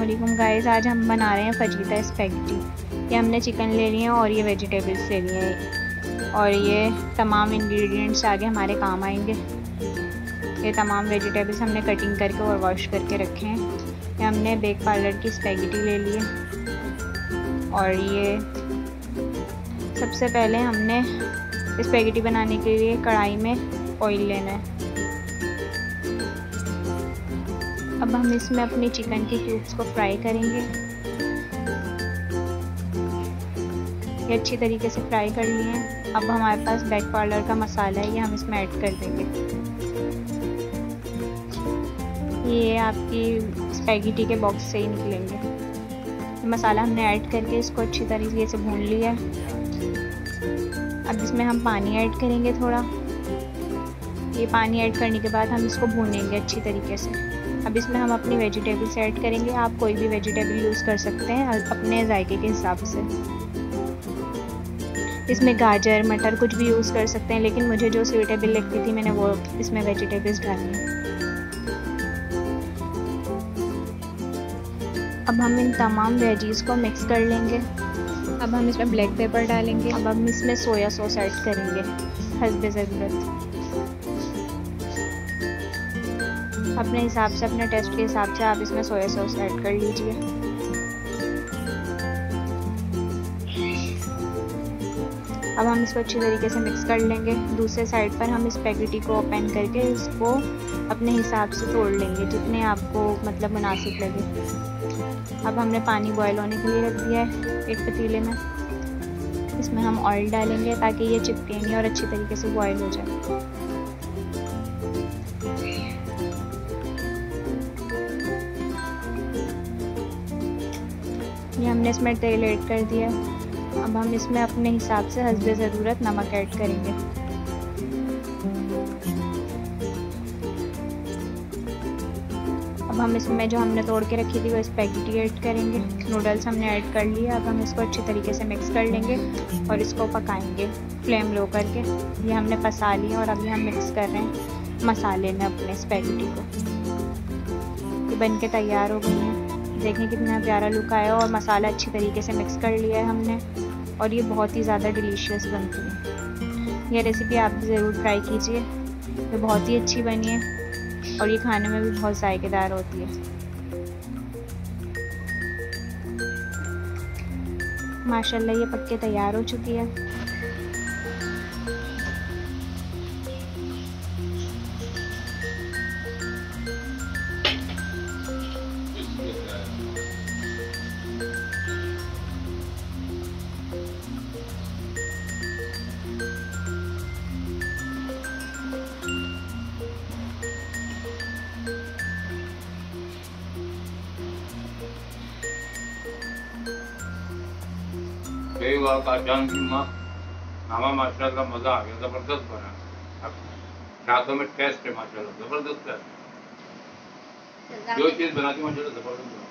अस्सलामुअलैकुम गाइस, आज हम बना रहे हैं फजीता स्पैगेटी। ये हमने चिकन ले लिए हैं और ये वेजिटेबल्स ले लिए हैं और ये तमाम इंग्रेडिएंट्स आगे हमारे काम आएंगे। ये तमाम वेजिटेबल्स हमने कटिंग करके और वॉश करके रखे हैं। ये हमने बेक पार्लर की स्पैगेटी ले ली है और ये सबसे पहले हमने स्पैगेटी बनाने के लिए कढ़ाई में ऑयल लेना है। अब हम इसमें अपने चिकन के क्यूब्स को फ्राई करेंगे। ये अच्छी तरीके से फ्राई कर लिए हैं। अब हमारे पास बेक पार्लर का मसाला है, ये हम इसमें ऐड कर देंगे। ये आपकी स्पैगेटी के बॉक्स से ही निकलेंगे। ये मसाला हमने ऐड करके इसको अच्छी तरीके से भून लिया है। अब इसमें हम पानी ऐड करेंगे थोड़ा। ये पानी ऐड करने के बाद हम इसको भूनेंगे अच्छी तरीके से। अब इसमें हम अपनी वेजिटेबल्स ऐड करेंगे। आप कोई भी वेजिटेबल यूज़ कर सकते हैं अपने जायके के हिसाब से। इसमें गाजर मटर कुछ भी यूज़ कर सकते हैं, लेकिन मुझे जो सूटेबल लगती थी मैंने वो इसमें वेजिटेबल्स डाली हैं। अब हम इन तमाम वेजीज को मिक्स कर लेंगे। अब हम इसमें ब्लैक पेपर डालेंगे। अब हम इसमें सोया सॉस ऐड करेंगे हस्बे ज़रूरत। अपने हिसाब से, अपने टेस्ट के हिसाब से आप इसमें सोया सॉस ऐड कर लीजिए। अब हम इसको अच्छी तरीके से मिक्स कर लेंगे। दूसरे साइड पर हम स्पैगेटी को ओपन करके इसको अपने हिसाब से तोड़ लेंगे, जितने आपको मतलब मुनासिब लगे। अब हमने पानी बॉयल होने के लिए रख दिया है एक पतीले में। इसमें हम ऑयल डालेंगे ताकि ये चिपके नहीं और अच्छी तरीके से बॉयल हो जाए। ये हमने इसमें तेल ऐड कर दिया। अब हम इसमें अपने हिसाब से हस्बे ज़रूरत नमक ऐड करेंगे। अब हम इसमें जो हमने तोड़ के रखी थी वो स्पैगेटी ऐड करेंगे। नूडल्स हमने ऐड कर लिया। अब हम इसको अच्छी तरीके से मिक्स कर लेंगे और इसको पकाएंगे फ्लेम लो करके। ये हमने पसा लिया और अभी हम मिक्स कर रहे हैं मसाले में अपने स्पैगेटी को। ये बन के तैयार हो गई हैं। देखें कितना प्यारा लुक आया और मसाला अच्छी तरीके से मिक्स कर लिया है हमने और ये बहुत ही ज़्यादा डिलीशियस बनती है। ये रेसिपी आप ज़रूर ट्राई कीजिए। ये बहुत ही अच्छी बनी है और ये खाने में भी बहुत जायकेदार होती है। माशाल्लाह ये पक के तैयार हो चुकी है। मामा माशाल्लाह मज़ा आ गया, ज़बरदस्त बना। अब रातों में टेस्ट है माशाल्लाह, ज़बरदस्त है। जो चीज़ बनाती माशाल्लाह ज़बरदस्त।